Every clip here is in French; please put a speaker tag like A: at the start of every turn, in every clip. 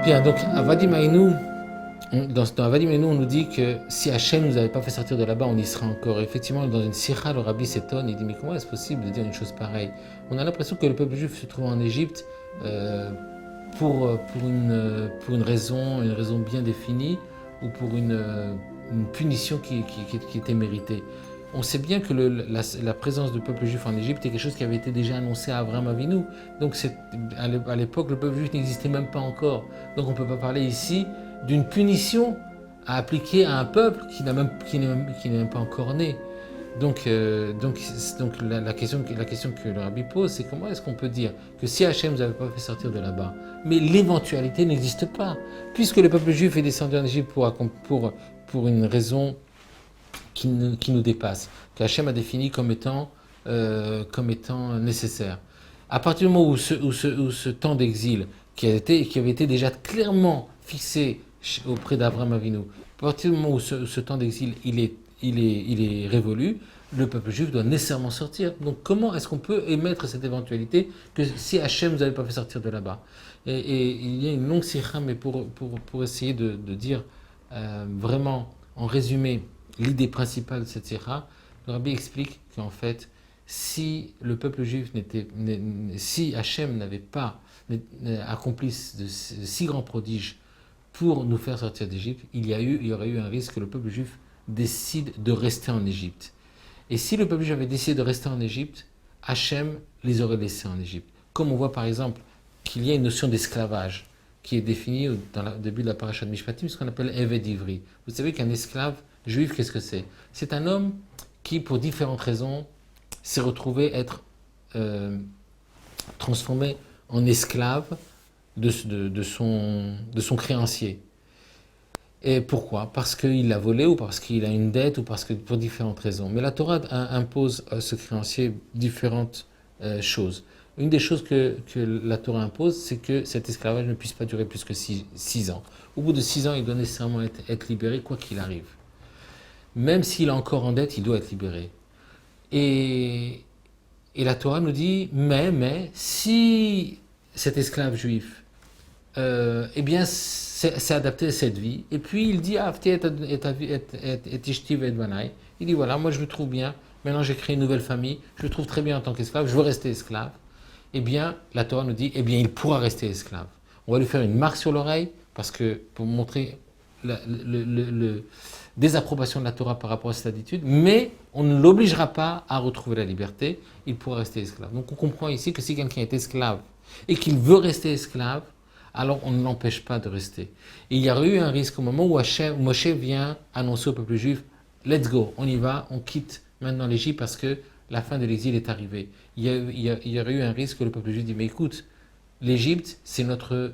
A: Bien, donc à Vadim Aïnou, dans Vadim Aïnou, on nous dit que si Hachem ne nous avait pas fait sortir de là-bas, on y serait encore. Effectivement, dans une sikha, le rabbi s'étonne, il dit mais comment est-ce possible de dire une chose pareille? On a l'impression que le peuple juif se trouve en Égypte pour une raison bien définie ou pour une punition qui était méritée. On sait bien que la présence du peuple juif en Égypte est quelque chose qui avait été déjà annoncé à Abraham Avinu. Donc à l'époque, le peuple juif n'existait même pas encore. Donc on ne peut pas parler ici d'une punition à appliquer à un peuple qui n'est même pas encore né. Donc la question que le rabbi pose, c'est comment est-ce qu'on peut dire que si Hachem ne nous avait pas fait sortir de là-bas, mais l'éventualité n'existe pas, puisque le peuple juif est descendu en Égypte pour une raison qui nous dépasse, qu'Hachem a défini comme étant nécessaire. À partir du moment où ce temps d'exil qui avait été déjà clairement fixé auprès d'Abraham Avinu, à partir du moment où ce temps d'exil il est révolu, le peuple juif doit nécessairement sortir. Donc comment est-ce qu'on peut émettre cette éventualité que si Hachem ne nous avait pas fait sortir de là-bas, et il y a une longue sikha, mais pour essayer de dire vraiment en résumé l'idée principale de cette sikha, le rabbi explique qu'en fait, si le peuple juif si Hachem n'avait pas accompli de si grands prodiges pour nous faire sortir d'Égypte, il y aurait eu un risque que le peuple juif décide de rester en Égypte. Et si le peuple juif avait décidé de rester en Égypte, Hachem les aurait laissés en Égypte. Comme on voit par exemple qu'il y a une notion d'esclavage qui est définie dans le début de la paracha de Mishpatim, ce qu'on appelle Eved Ivri. Vous savez qu'un esclave juif, qu'est-ce que c'est? C'est un homme qui, pour différentes raisons, s'est retrouvé être transformé en esclave de son créancier. Et pourquoi? Parce qu'il l'a volé ou parce qu'il a une dette ou parce que pour différentes raisons. Mais la Torah impose à ce créancier différentes choses. Une des choses que la Torah impose, c'est que cet esclavage ne puisse pas durer plus que 6 ans. Au bout de 6 ans, il doit nécessairement être libéré, quoi qu'il arrive. Même s'il est encore en dette, il doit être libéré. Et la Torah nous dit, mais si cet esclave juif, eh bien, c'est adapté à cette vie. Et puis il dit, il dit, voilà, moi je le trouve bien, maintenant j'ai créé une nouvelle famille, je le trouve très bien en tant qu'esclave, je veux rester esclave. Eh bien, la Torah nous dit, eh bien, il pourra rester esclave. On va lui faire une marque sur l'oreille, parce que pour montrer la désapprobation de la Torah par rapport à cette attitude, mais on ne l'obligera pas à retrouver la liberté, il pourra rester esclave. Donc on comprend ici que si quelqu'un est esclave et qu'il veut rester esclave, alors on ne l'empêche pas de rester. Et il y aurait eu un risque au moment où Moshe vient annoncer au peuple juif, let's go, on y va, on quitte maintenant l'Égypte parce que la fin de l'exil est arrivée. Il y aurait eu un risque que le peuple juif dit, mais écoute, l'Égypte, c'est notre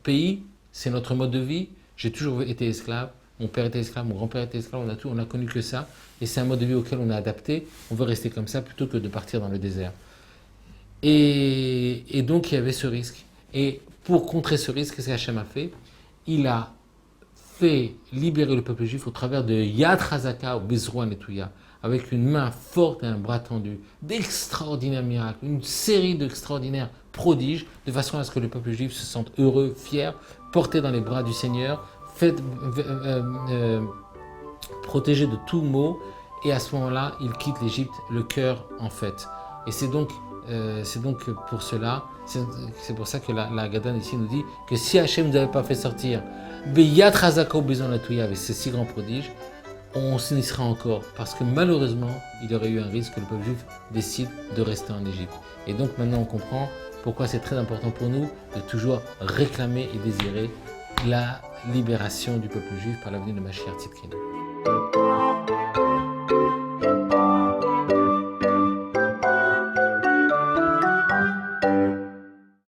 A: pays, c'est notre mode de vie, j'ai toujours été esclave, mon père était esclave, mon grand-père était esclave, on a connu que ça, et c'est un mode de vie auquel on a adapté, on veut rester comme ça plutôt que de partir dans le désert. Et donc il y avait ce risque. Et pour contrer ce risque, qu'est-ce qu'Hachem a fait? Il a fait libérer le peuple juif au travers de Yad Chazaka ou Bezroa Netouya, avec une main forte et un bras tendu, d'extraordinaires miracles, une série d'extraordinaires prodiges, de façon à ce que le peuple juif se sente heureux, fier, porté dans les bras du Seigneur, protégé de tout maux, et à ce moment-là, il quitte l'Égypte, le cœur en fête. Et c'est donc pour cela, c'est pour ça que la Haggadah ici nous dit que si Hachem ne nous avait pas fait sortir, Beyat Chazaka Bezon Latouya, avec ces si grands prodiges, on s'y sera encore, parce que malheureusement, il y aurait eu un risque que le peuple juif décide de rester en Égypte. Et donc maintenant on comprend pourquoi c'est très important pour nous de toujours réclamer et désirer la libération du peuple juif par l'avenir de Mashiach Tzidkenu.